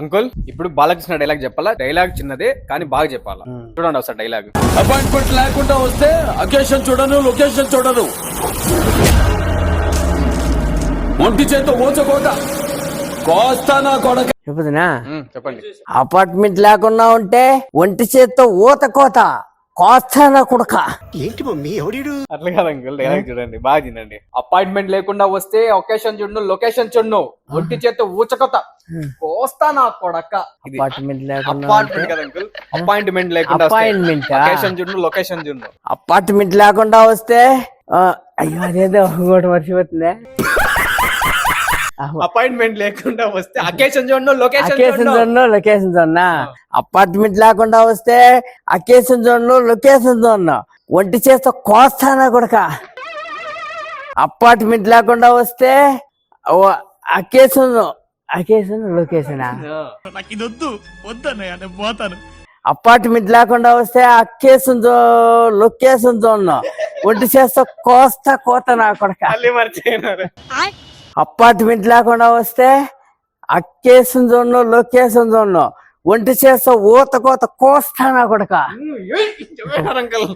Uncle ఇప్పుడు Balakrishna dialogue చెప్పాలా? Dialogue చిన్నదే కానీ బాగా చెప్పాలా. చూడండి ఒకసారి డైలాగ్. అపాయింట్మెంట్ లేకుండా వస్తే అకేషన్ చూడను, లొకేషన్ చూడను. ఒంటి చేత ఓచకోత కోస్తానా కొడక. చెప్పుదునా? చెప్పండి. అపార్ట్మెంట్ లేకుండా ఉంటే ఒంటి చేత్తో ఊత కోత కోస్తానా కుడక. ఏంటి మమ్మీ ఎవడీడు? అట్లా కాదు అంకుల్, డైలాగ్ చూడండి, బాగా తినండి. అపాయింట్మెంట్ లేకుండా వస్తే ఒకేషన్ చూడను, లొకేషన్ చూడను, ఒంటి చేత్తో ఊచకొత కోస్తానా కొడక. అపార్ట్మెంట్ లేకుండా అపార్ట్మెంట్ కదా అంకుల్, అపాయింట్మెంట్ లేకుండా అపాయింట్మెంట్ లొకేషన్ చూడను, లొకేషన్ చూడను. అపార్ట్మెంట్ లేకుండా వస్తే అయ్యో అదేదో ఇంకోటి మర్చిపోతుందే. అపాయింట్మెంట్ లేకుండా వస్తే అకేషన్ చూడను, లొకేషన్ అకేషన్ చూడను, లొకేషన్ చూడనా. అపార్ట్మెంట్ లేకుండా వస్తే అకేషన్ చూడను, లొకేషన్ చూడను, ఒంటి చేస్తా కోస్తానా కొడక. అపార్ట్మెంట్ లేకుండా వస్తే అకేషన్ లొకేషనా. అపార్ట్మెంట్ లేకుండా వస్తే అకేషన్ లొకేషన్ చూడను, ఒంటి చేస్తా కోస్తా కోత నా కొడక. మర్చిపోయినారు. అపార్ట్మెంట్ లేకుండా వస్తే అకేషన్ చూడను, లొకేషన్ చూడను, ఒంటి చేస్తా ఊత కోత కోస్తానా కొడక. అంకుల్